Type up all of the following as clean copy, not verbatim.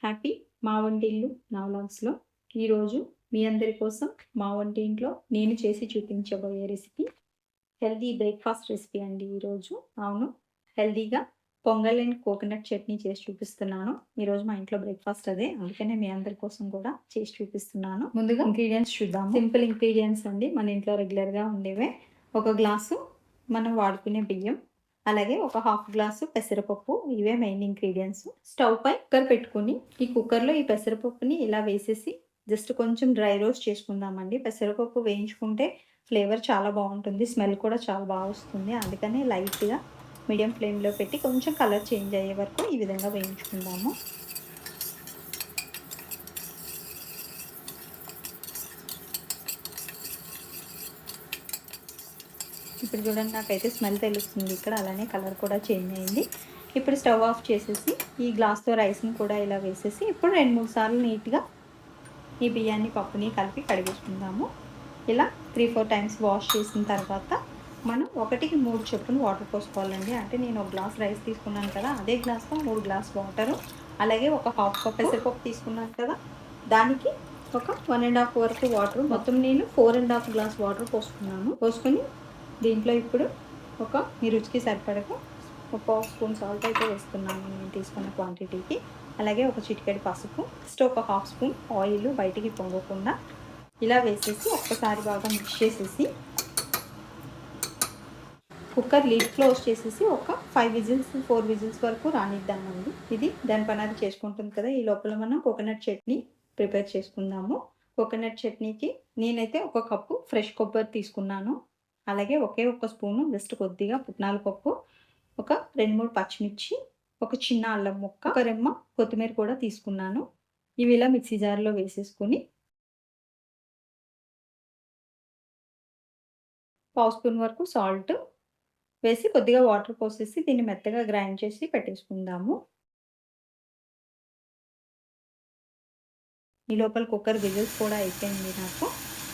Happy మా వంటిల్లు నా వ్లాగ్స్‌లో ఈరోజు మీ అందరి కోసం మా వంటింట్లో నేను చేసి చూపించబోయే రెసిపీ హెల్తీ బ్రేక్‌ఫాస్ట్ రెసిపీ అండి ఈరోజు. అవును, హెల్తీగా పొంగల్ అండ్ కోకోనట్ చట్నీ చేసి చూపిస్తున్నాను. ఈరోజు మా ఇంట్లో బ్రేక్‌ఫాస్ట్ అదే. అందుకనే మీ అందరి కోసం కూడా చేసి చూపిస్తున్నాను. ముందుగా ఇంగ్రీడియెంట్స్ చూద్దాము. సింపుల్ ఇంగ్రీడియెంట్స్ అండి, మన ఇంట్లో రెగ్యులర్‌గా ఉండేవే. ఒక గ్లాసు మనం వాడుకునే బియ్యం, అలాగే ఒక హాఫ్ గ్లాసు పెసరపప్పు. ఇవే మెయిన్ ఇంగ్రీడియంట్స్. స్టవ్ పై కుక్కర్ పెట్టుకుని ఈ కుక్కర్లో ఈ పెసరపప్పుని ఇలా వేసేసి జస్ట్ కొంచెం డ్రై రోస్ట్ చేసుకుందామండి. పెసరపప్పు వేయించుకుంటే ఫ్లేవర్ చాలా బాగుంటుంది, స్మెల్ కూడా చాలా బాగా వస్తుంది. అందుకని లైట్గా మీడియం ఫ్లేమ్లో పెట్టి కొంచెం కలర్ చేంజ్ అయ్యే వరకు ఈ విధంగా వేయించుకుందాము. ఇప్పుడు చూడండి, నాకైతే స్మెల్ తెలుస్తుంది ఇక్కడ, అలానే కలర్ కూడా చేంజ్ అయింది. ఇప్పుడు స్టవ్ ఆఫ్ చేసేసి ఈ గ్లాస్తో రైస్ని కూడా ఇలా వేసేసి ఇప్పుడు 2-3 సార్లు నీట్గా ఈ బియ్యాన్ని పప్పుని కలిపి కడిగేసుకుందాము. ఇలా 3-4 టైమ్స్ వాష్ చేసిన తర్వాత మనం 1కి 3 చొప్పున వాటర్ పోసుకోవాలండి. అంటే నేను ఒక గ్లాస్ రైస్ తీసుకున్నాను కదా, అదే గ్లాస్తో 3 గ్లాస్ వాటరు, అలాగే ఒక హాఫ్ కప్ పెసరపప్పు తీసుకున్నాను కదా, దానికి ఒక 1.5 వరకు వాటర్, మొత్తం నేను 4.5 గ్లాస్ వాటర్ పోసుకొని దీంట్లో ఇప్పుడు మీ రుచికి సరిపడగా ఒక పావు స్పూన్ సాల్ట్ అయితే వేస్తున్నాను నేను తీసుకున్న క్వాంటిటీకి. అలాగే ఒక చిటికెడు పసుపు, నెక్స్ట్ ఒక హాఫ్ స్పూన్ ఆయిల్ బయటికి పొంగకుండా ఇలా వేసేసి ఒక్కసారి బాగా మిక్స్ చేసేసి కుక్కర్ లిడ్ క్లోజ్ చేసేసి ఒక 4 విజిల్స్ వరకు రానిద్దామండి. ఇది దాని పని అది చేసుకుంటుంది కదా. ఈ లోపల మనం కోకోనట్ చట్నీ ప్రిపేర్ చేసుకుందాము. కోకోనట్ చట్నీకి నేనైతే ఒక కప్పు ఫ్రెష్ కొబ్బరి తీసుకున్నాను. అలాగే ఒక స్పూను జస్ట్ కొద్దిగా పుట్నాల పప్పు, ఒక 2-3 పచ్చిమిర్చి, ఒక చిన్న అల్లం ముక్క, ఒక రెమ్మ కొత్తిమీర కూడా తీసుకున్నాను. ఇవి ఇలా మిక్సీ జార్లో వేసేసుకుని పావు స్పూన్ వరకు సాల్ట్ వేసి కొద్దిగా వాటర్ పోసేసి దీన్ని మెత్తగా గ్రైండ్ చేసి పెట్టేసుకుందాము. ఈ లోపల కుక్కర్ విజిల్స్ కూడా అయిపోయింది నాకు.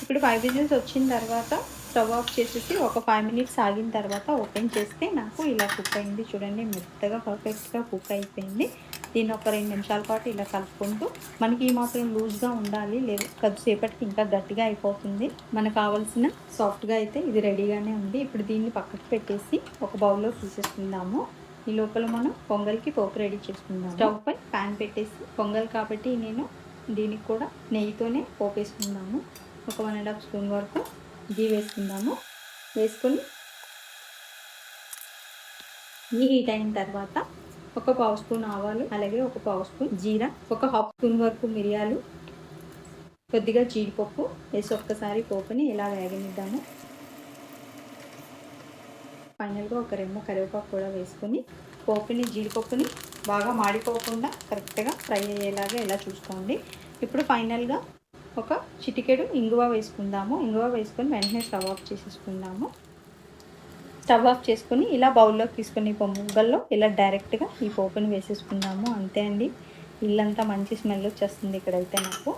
ఇప్పుడు 5 విజిల్స్ వచ్చిన తర్వాత స్టవ్ ఆఫ్ చేసేసి ఒక 5 మినిట్స్ ఆగిన తర్వాత ఓపెన్ చేస్తే నాకు ఇలా కుక్ అయింది. చూడండి, మెత్తగా పర్ఫెక్ట్గా కుక్ అయిపోయింది. దీన్ని ఒక 2 నిమిషాల పాటు ఇలా కలుపుకుంటూ, మనకి ఈ మాత్రం లూజ్గా ఉండాలి, లేదు కొద్దిసేపటికి ఇంకా గట్టిగా అయిపోతుంది. మనకు కావాల్సిన సాఫ్ట్గా అయితే ఇది రెడీగానే ఉంది. ఇప్పుడు దీన్ని పక్కకు పెట్టేసి ఒక బౌల్లో తీసేసుకుందాము. ఈ లోపల మనం పొంగల్కి పోపు రెడీ చేసుకుందాం. స్టవ్ పై ప్యాన్ పెట్టేసి, పొంగల్ కాబట్టి నేను దీనికి కూడా నెయ్యితోనే పోపు వేసుకుందాము. ఒక 1.5 స్పూన్ వరకు గీ వేసుకుందాము. వేసుకొని గీ హీట్ అయిన తర్వాత ఒక పావు స్పూన్ ఆవాలు, అలాగే ఒక పావు స్పూన్ జీరా, ఒక హాఫ్ స్పూన్ వరకు మిరియాలు, కొద్దిగా జీడిపప్పు వేసి ఒక్కసారి పోపుని ఇలా వేగనిద్దాము. ఫైనల్గా ఒక రెమ్మ కరివేపాకు కూడా వేసుకొని పోపుని, జీడిపప్పుని బాగా మాడిపోకుండా కరెక్ట్గా ఫ్రై అయ్యేలాగా ఇలా చూసుకోండి. ఇప్పుడు ఫైనల్గా ఒక చిటికెడు ఇంగువ వేసుకుందాము. ఇంగువ వేసుకొని వెంటనే స్టవ్ ఆఫ్ చేసేసుకుందాము. స్టవ్ ఆఫ్ చేసుకొని ఇలా బౌల్లోకి తీసుకొని పొంగల్లో ఇలా డైరెక్ట్గా ఈ పోపుని వేసేసుకుందాము. అంతే అండి, ఇల్లంతా మంచి స్మెల్ వచ్చేస్తుంది ఇక్కడైతే నాకు.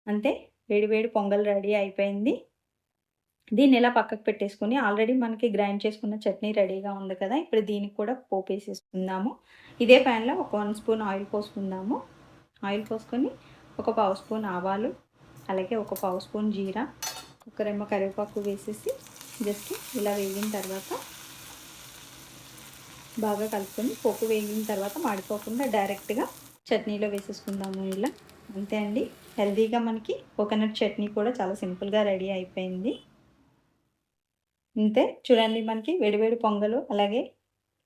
అంతే, వేడి పొంగల్ రెడీ అయిపోయింది. దీన్ని ఇలా పక్కకు పెట్టేసుకొని ఆల్రెడీ మనకి గ్రైండ్ చేసుకున్న చట్నీ రెడీగా ఉంది కదా, ఇప్పుడు దీనికి కూడా పోపు వేసేసుకుందాము. ఇదే ప్యాన్లో ఒక 1 స్పూన్ ఆయిల్ పోసుకుందాము. ఆయిల్ పోసుకొని ఒక పావు స్పూన్ ఆవాలు, అలాగే ఒక పావు స్పూన్ జీరా, ఒక రెమ్మ కరివేపాకు వేసేసి జస్ట్ ఇలా వేగిన తర్వాత బాగా కలుపుకొని, పోపు వేగిన తర్వాత మాడిపోకుండా డైరెక్ట్గా చట్నీలో వేసేసుకుందాము ఇలా. అంతే అండి, హెల్తీగా మనకి కోకోనట్ చట్నీ కూడా చాలా సింపుల్గా రెడీ అయిపోయింది. అంతే, చూడండి, మనకి వేడివేడి పొంగలు అలాగే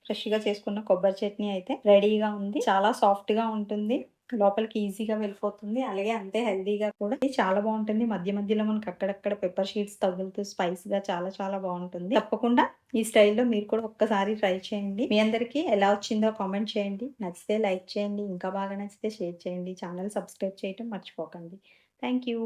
ఫ్రెష్గా చేసుకున్న కొబ్బరి చట్నీ అయితే రెడీగా ఉంది. చాలా సాఫ్ట్గా ఉంటుంది, లోపలికి ఈజీగా వెళ్ళిపోతుంది, అలాగే అంతే హెల్తీగా కూడా. ఇది చాలా బాగుంటుంది. మధ్య మధ్యలో మనకి అక్కడక్కడ పెప్పర్ షీట్స్ తగులుతూ స్పైస్గా చాలా చాలా బాగుంటుంది. తప్పకుండా ఈ స్టైల్లో మీరు కూడా ఒక్కసారి ట్రై చేయండి. మీ అందరికీ ఎలా వచ్చిందో కామెంట్ చేయండి. నచ్చితే లైక్ చేయండి, ఇంకా బాగా నచ్చితే షేర్ చేయండి. ఛానల్ సబ్స్క్రైబ్ చేయటం మర్చిపోకండి. Thank you.